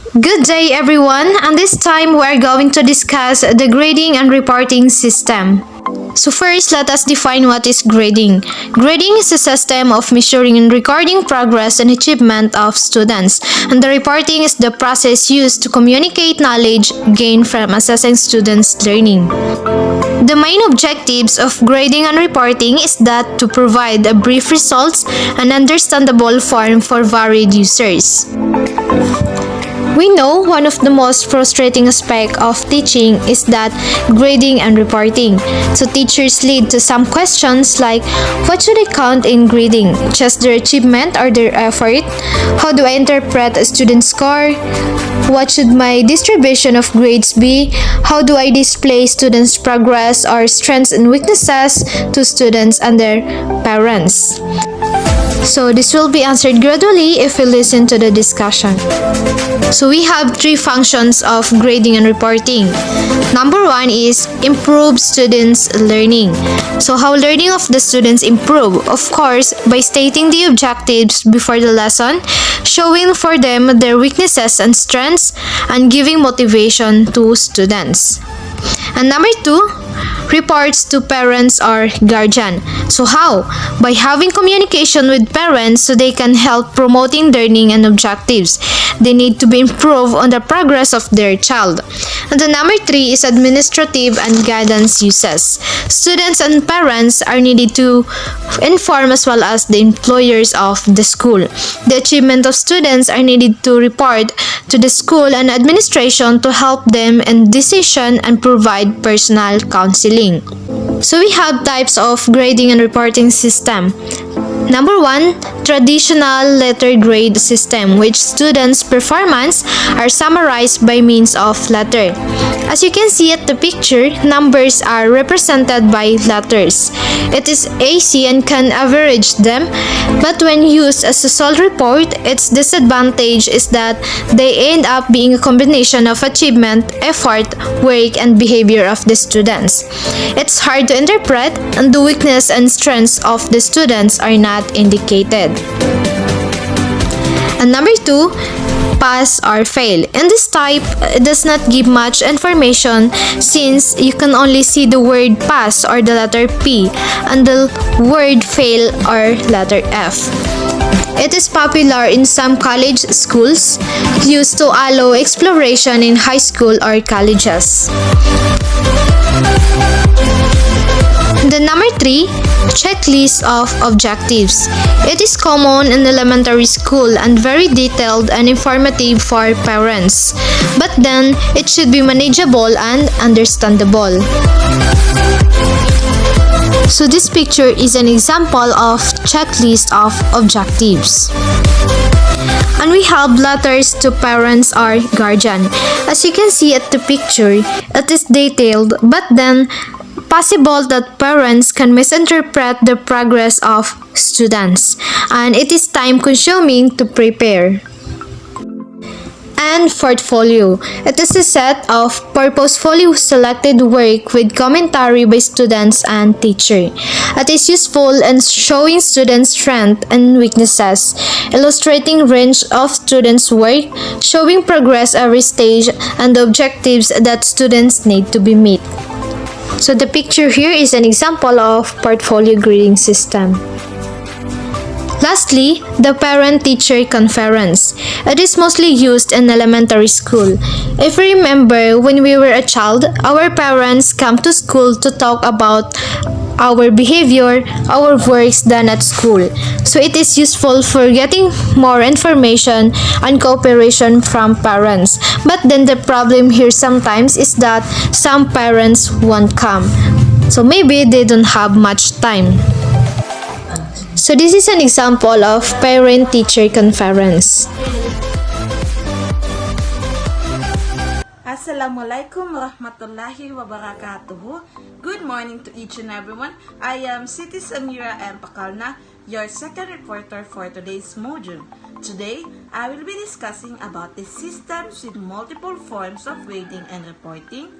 Good day, everyone, and this time we are going to discuss the grading and reporting system. So first, let us define what is grading. Grading is a system of measuring and recording progress and achievement of students, and the reporting is the process used to communicate knowledge gained from assessing students' learning. The main objectives of grading and reporting is that to provide a brief results and understandable form for varied users. We know one of the most frustrating aspects of teaching is that grading and reporting. So teachers lead to some questions like, what should I count in grading? Just their achievement or their effort? How do I interpret a student's score? What should my distribution of grades be? How do I display students' progress or strengths and weaknesses to students and their parents? So this will be answered gradually if we listen to the discussion. So we have three functions of grading and reporting. Number one is improve students' learning. So how learning of the students improve? Of course, by stating the objectives before the lesson, showing for them their weaknesses and strengths, and giving motivation to students. And number two, reports to parents or guardian. So how? By having communication with parents so they can help promoting learning and objectives. They need to be improved on the progress of their child. And the number three is administrative and guidance uses. Students and parents are needed to inform as well as the employers of the school. The achievement of students are needed to report to the school and administration to help them in decision and provide personal counseling. So we have types of grading and reporting system. Number one, traditional letter grade system, which students' performance are summarized by means of letter. As you can see at the picture, numbers are represented by letters. It is easy and can average them, but when used as a sole report, its disadvantage is that they end up being a combination of achievement, effort, work, and behavior of the students. It's hard to interpret, and the weakness and strengths of the students are not indicated. And number two, pass or fail. In this type, it does not give much information since you can only see the word pass or the letter P and the word fail or letter F. It is popular in some college schools, used to allow exploration in high school or colleges. The number three, checklist of objectives. It is common in elementary school and very detailed and informative for parents. But then, it should be manageable and understandable. So this picture is an example of checklist of objectives. And we have letters to parents or guardian. As you can see at the picture, it is detailed, but then possible that parents can misinterpret the progress of students, and it is time-consuming to prepare. And portfolio. It is a set of purposefully selected work with commentary by students and teacher. It is useful in showing students' strengths and weaknesses, illustrating range of students' work, showing progress every stage, and the objectives that students need to be met. So the picture here is an example of portfolio grading system. Lastly, the parent-teacher conference. It is mostly used in elementary school. If you remember, when we were a child, our parents come to school to talk about our behavior, our works done at school. So it is useful for getting more information and cooperation from parents. But then the problem here sometimes is that some parents won't come. So maybe they don't have much time. So this is an example of parent-teacher conference. Assalamualaikum warahmatullahi wabarakatuh. Good morning to each and everyone. I am Siti Samira M. Pakalna, your second reporter for today's module. Today, I will be discussing about the systems with multiple forms of grading and reporting,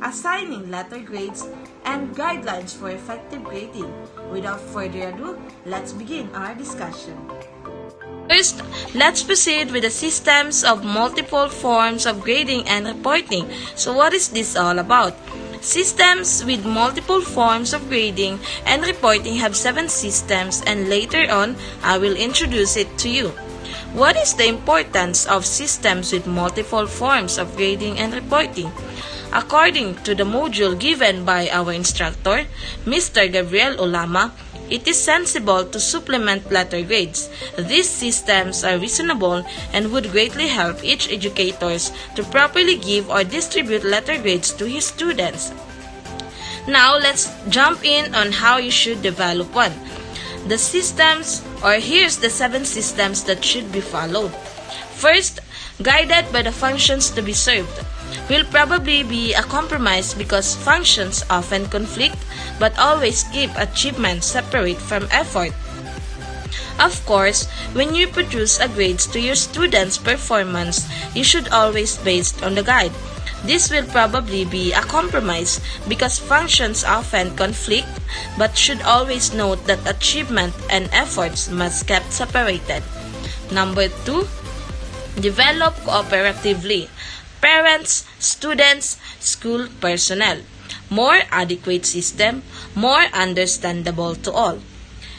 assigning letter grades, and guidelines for effective grading. Without further ado, let's begin our discussion. First, let's proceed with the systems of multiple forms of grading and reporting. So what is this all about? Systems with multiple forms of grading and reporting have 7 systems, and later on, I will introduce it to you. What is the importance of systems with multiple forms of grading and reporting? According to the module given by our instructor, Mr. Gabriel Olama, it is sensible to supplement letter grades. These systems are reasonable and would greatly help each educators to properly give or distribute letter grades to his students. Now, let's jump in on how you should develop one. The systems, or here's the 7 systems that should be followed. First, guided by the functions to be served. Will probably be a compromise because functions often conflict but always keep achievement separate from effort. Of course, when you produce a grades to your students' performance, you should always based on the guide. This will probably be a compromise because functions often conflict but should always note that achievement and efforts must kept separated. Number 2, develop cooperatively. Parents, students, school personnel. More adequate system, more understandable to all.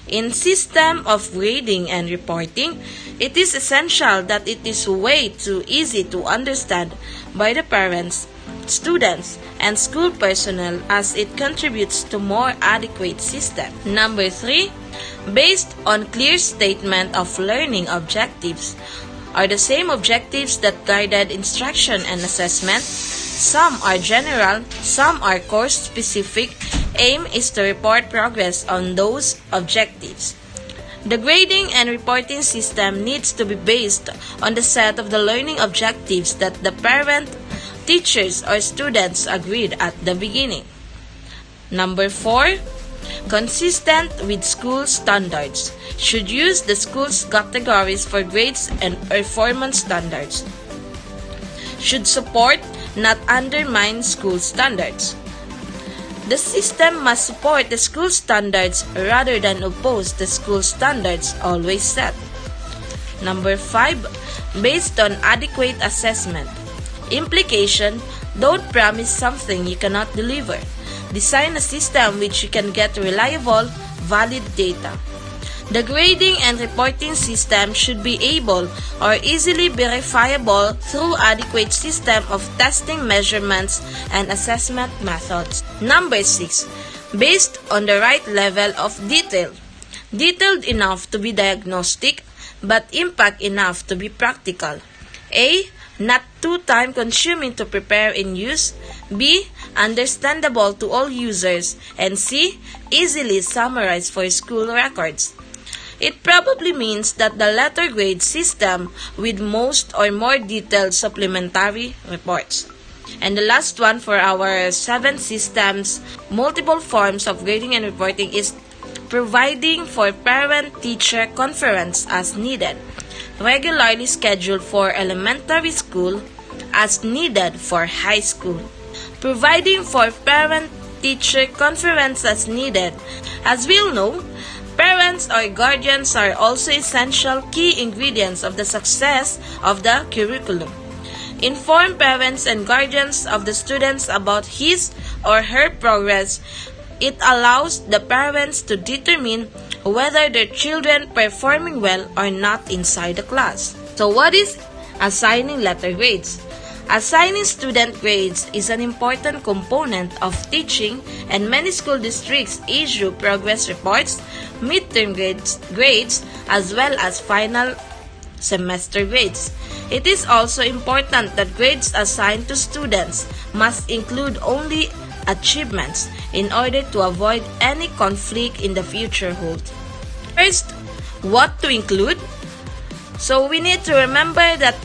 In system of grading and reporting, it is essential that it is way too easy to understand by the parents, students, and school personnel as it contributes to more adequate system. Number 3, based on clear statement of learning objectives. Are the same objectives that guided instruction and assessment. Some are general, some are course-specific. Aim is to report progress on those objectives. The grading and reporting system needs to be based on the set of the learning objectives that the parent, teachers, or students agreed at the beginning. Number 4, consistent with school standards. Should use the school's categories for grades and performance standards. Should support, not undermine school standards. The system must support the school standards rather than oppose the school standards always set. Number 5, based on adequate assessment. Implication, don't promise something you cannot deliver. Design a system which you can get reliable, valid data. The grading and reporting system should be able or easily verifiable through adequate system of testing measurements and assessment methods. Number 6, based on the right level of detail. Detailed enough to be diagnostic, but impact enough to be practical. A, not too time-consuming to prepare and use. B, understandable to all users. And C, easily summarized for school records. It probably means that the letter grade system with most or more detailed supplementary reports. And the last one for our 7 systems, multiple forms of grading and reporting is providing for parent-teacher conference as needed. Regularly scheduled for elementary school, as needed for high school. Providing for parent-teacher conference as needed. As we all know, parents or guardians are also essential key ingredients of the success of the curriculum. Inform parents and guardians of the students about his or her progress. It allows the parents to determine whether their children performing well or not inside the class. So what is assigning letter grades? Assigning student grades is an important component of teaching, and many school districts issue progress reports, midterm grades, as well as final semester grades. It is also important that grades assigned to students must include only achievements in order to avoid any conflict in the future hold. First, what to include? So we need to remember that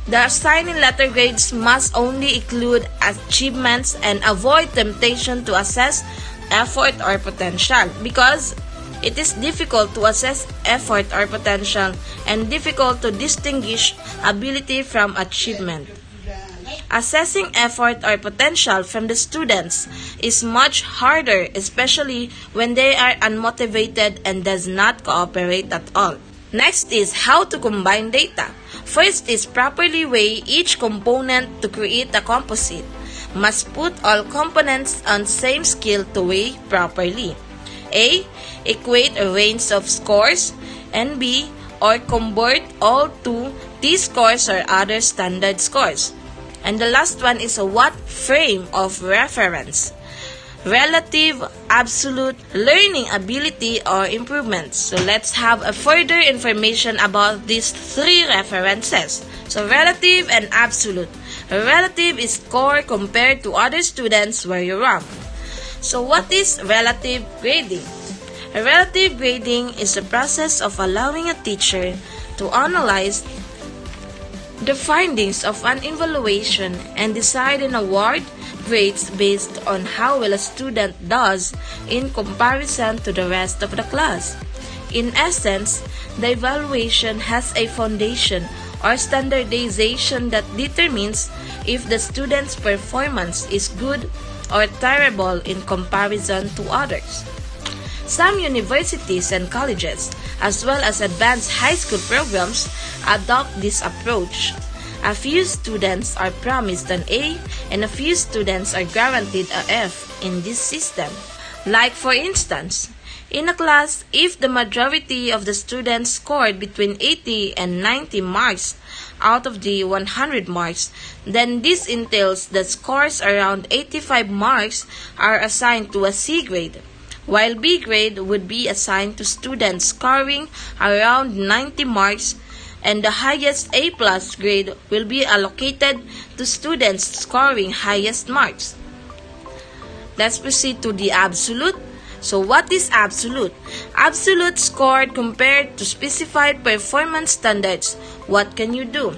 the assigning letter grades must only include achievements and avoid temptation to assess effort or potential, because it is difficult to assess effort or potential and difficult to distinguish ability from achievement. Assessing effort or potential from the students is much harder, especially when they are unmotivated and does not cooperate at all. Next is how to combine data. First is properly weigh each component to create a composite. Must put all components on same scale to weigh properly. A. Equate a range of scores. And B. Or convert all to T-scores or other standard scores. And the last one is a what frame of reference. Relative, absolute, learning ability, or improvement. So let's have a further information about these three references. So relative and absolute. Relative is score compared to other students where you rank. So what is relative grading? Relative grading is the process of allowing a teacher to analyze the findings of an evaluation and decide and award grades based on how well a student does in comparison to the rest of the class. In essence, the evaluation has a foundation or standardization that determines if the student's performance is good or terrible in comparison to others. Some universities and colleges, as well as advanced high school programs, adopt this approach. A few students are promised an A and a few students are guaranteed a F in this system. Like for instance, in a class, if the majority of the students scored between 80 and 90 marks out of the 100 marks, then this entails that scores around 85 marks are assigned to a C grade, while B grade would be assigned to students scoring around 90 marks, and the highest A+ grade will be allocated to students scoring highest marks. Let's proceed to the absolute. So what is absolute? Absolute scored compared to specified performance standards. What can you do?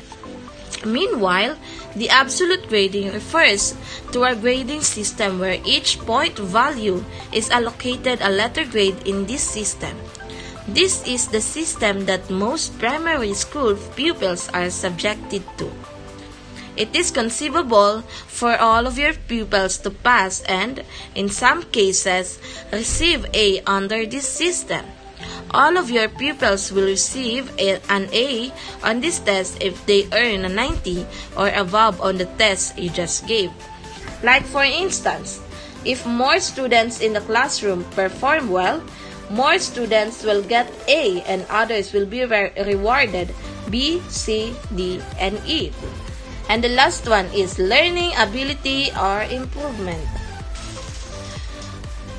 Meanwhile, the absolute grading refers to a grading system where each point value is allocated a letter grade in this system. This is the system that most primary school pupils are subjected to. It is conceivable for all of your pupils to pass and, in some cases, receive A under this system. All of your pupils will receive an A on this test if they earn a 90 or above on the test you just gave. Like for instance, if more students in the classroom perform well, more students will get A and others will be rewarded B, C, D, and E. And the last one is learning ability or improvement.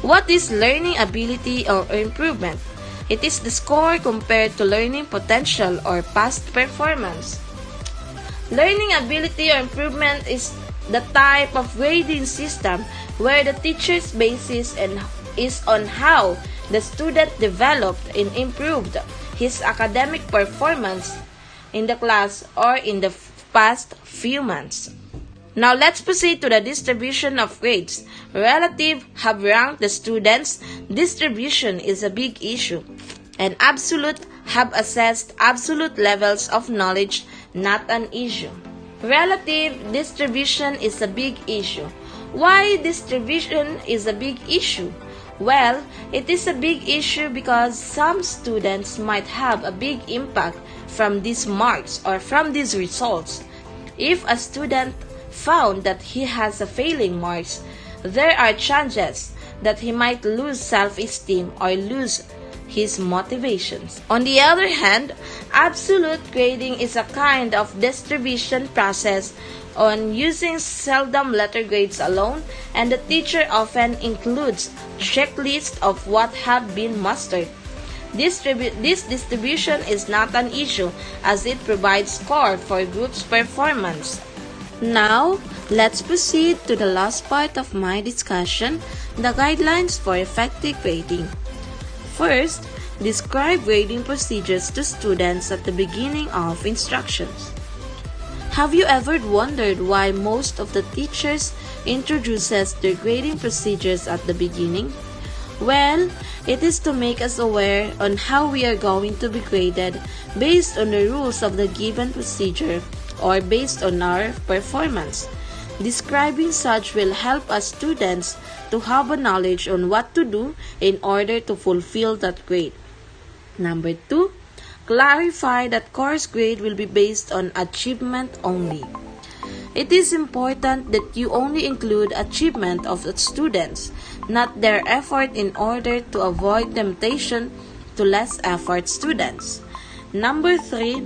What is learning ability or improvement? It is the score compared to learning potential or past performance. Learning ability or improvement is the type of grading system where the teacher's basis is on how the student developed and improved his academic performance in the class or in the past few months. Now let's proceed to the distribution of grades. Relative have ranked the students. Distribution is a big issue. And absolute have assessed absolute levels of knowledge, not an issue. Relative distribution is a big issue. Why distribution is a big issue? Well, it is a big issue because some students might have a big impact from these marks or from these results. If a student found that he has a failing marks, there are chances that he might lose self-esteem or lose his motivations. On the other hand, absolute grading is a kind of distribution process on using seldom letter grades alone, and the teacher often includes checklist of what have been mastered. This distribution is not an issue as it provides score for group's performance. Now, let's proceed to the last part of my discussion, the guidelines for effective grading. First, describe grading procedures to students at the beginning of instructions. Have you ever wondered why most of the teachers introduces their grading procedures at the beginning? Well, it is to make us aware on how we are going to be graded based on the rules of the given procedure or based on our performance. Describing such will help us students to have a knowledge on what to do in order to fulfill that grade. Number 2, Clarify that course grade will be based on achievement only. It is important that you only include achievement of the students, not their effort, in order to avoid temptation to less effort students. Number 3,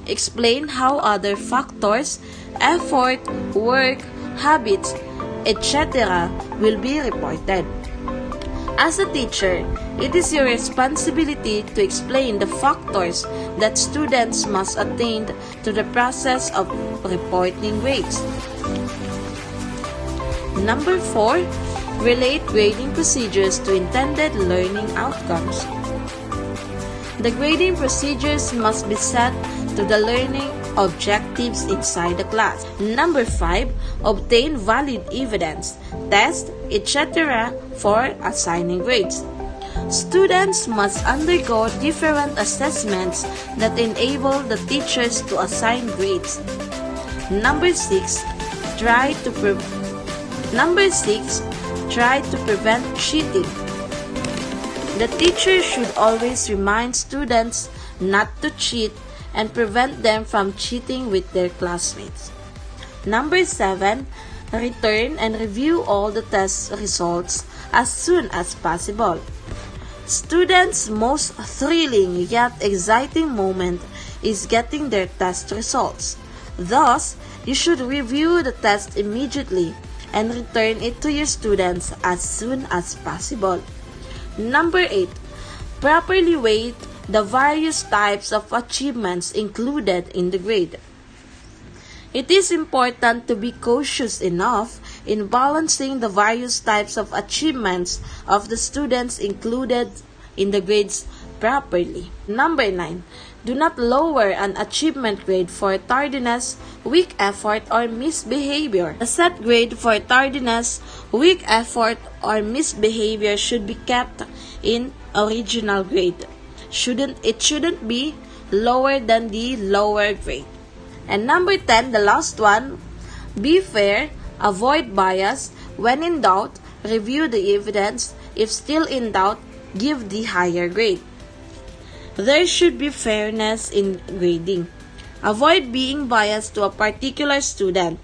explain how other factors, effort, work, habits, etc. will be reported. As a teacher, it is your responsibility to explain the factors that students must attain to the process of reporting grades. Number 4, relate grading procedures to intended learning outcomes. The grading procedures must be set to the learning objectives inside the class. Number 5, obtain valid evidence, test, etc. for assigning grades. Students must undergo different assessments that enable the teachers to assign grades. Number 6, try to prevent cheating. The teacher should always remind students not to cheat and prevent them from cheating with their classmates. Number 7, return and review all the test results as soon as possible. Students' most thrilling yet exciting moment is getting their test results. Thus, you should review the test immediately and return it to your students as soon as possible. Number 8, properly weight the various types of achievements included in the grade. It is important to be cautious enough in balancing the various types of achievements of the students included in the grades properly. Number 9, do not lower an achievement grade for tardiness, weak effort, or misbehavior. A set grade for tardiness, weak effort, or misbehavior should be kept in original grade. It shouldn't be lower than the lower grade. And number 10, the last one, be fair, avoid bias. When in doubt, review the evidence. If still in doubt, give the higher grade. There should be fairness in grading. Avoid being biased to a particular student.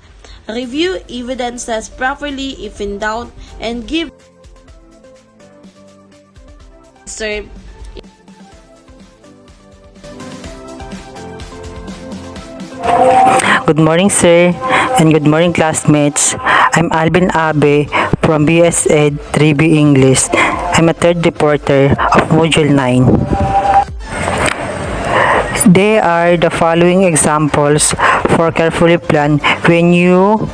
Review evidences properly if in doubt and give answer. Good morning, sir, and good morning, classmates. I'm Alvin Abe from BS Ed 3B English. I'm a third reporter of Module 9. They are the following examples for carefully plan when you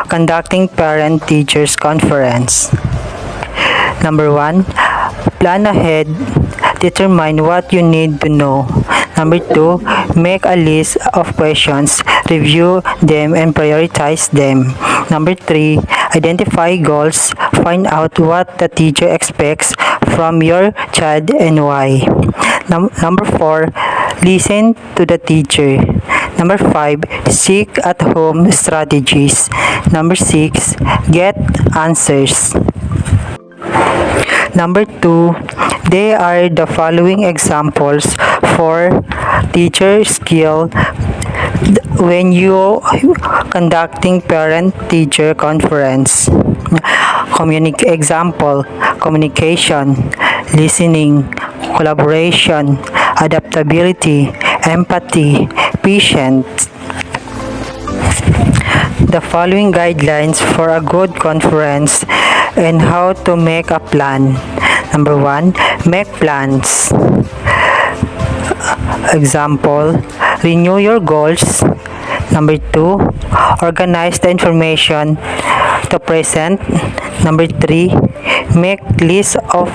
conducting parent-teachers conference. Number 1, plan ahead. Determine what you need to know. Number 2, make a list of questions, review them and prioritize them. Number 3, identify goals, find out what the teacher expects from your child and why. Number 4, listen to the teacher. Number 5, seek at-home strategies. Number 6, get answers. Number 2, they are the following examples for teacher skill when you conducting parent-teacher conference. Example, communication, listening, collaboration, adaptability, empathy, patience. The following guidelines for a good conference and how to make a plan. Number 1, make plans. Example, renew your goals. Number 2, organize the information to present. Number 3, make list of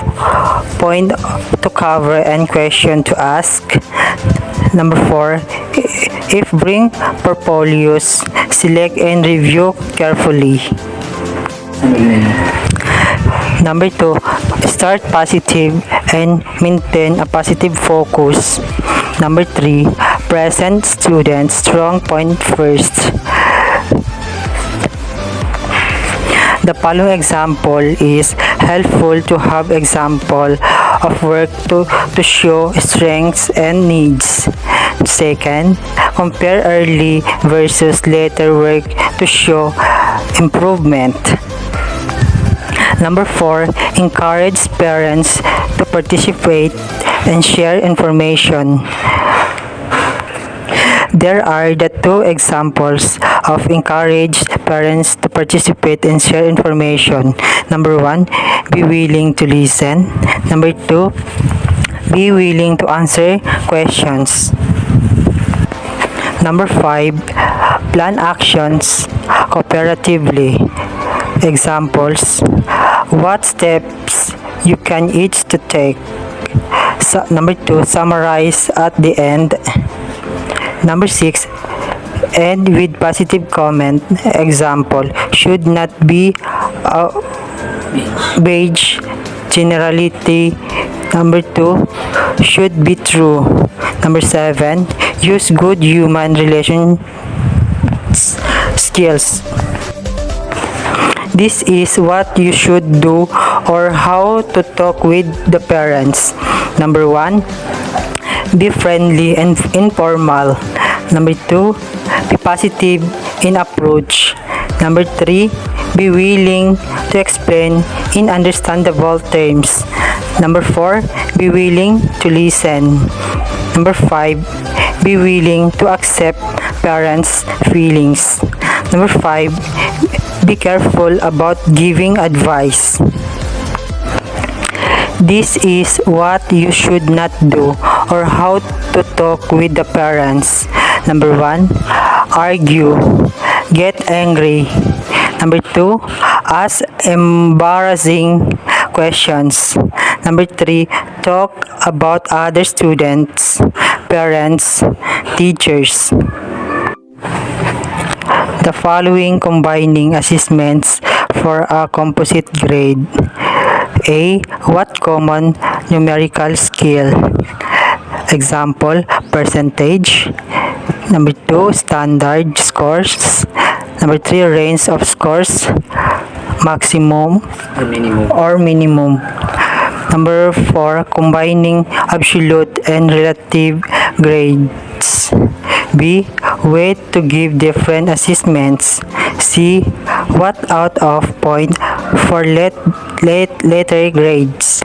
points to cover and question to ask. Number 4, if bring portfolios, select and review carefully. Number 2, start positive and maintain a positive focus. Number 3, present students' strong point first. The following example is helpful to have example of work to show strengths and needs. Second, compare early versus later work to show improvement. Number 4, encourage parents to participate and share information. There are the two examples of encourage parents to participate and share information. Number 1, be willing to listen. Number 2, be willing to answer questions. Number 5, plan actions cooperatively. Examples, what steps you can each to take. Number 2, summarize at the end. Number 6, end with positive comment. Example, should not be a beige generality. Number 2, should be true. Number 7, use good human relation skills. This is what you should do or how to talk with the parents. Number 1, be friendly and informal. Number 2, be positive in approach. Number 3, be willing to explain in understandable terms. Number 4, be willing to listen. Number 5, be willing to accept parents' feelings. Number 5, be careful about giving advice. This is what you should not do or how to talk with the parents. Number 1, argue, get angry. Number 2, ask embarrassing questions. Number 3, talk about other students, parents, teachers. The following combining assessments for a composite grade. A. What common numerical skill? Example, percentage. Number 2, standard scores. Number 3, range of scores, maximum or minimum. Number 4, combining absolute and relative grades. B. Way to give different assessments. C. What out of point for later grades.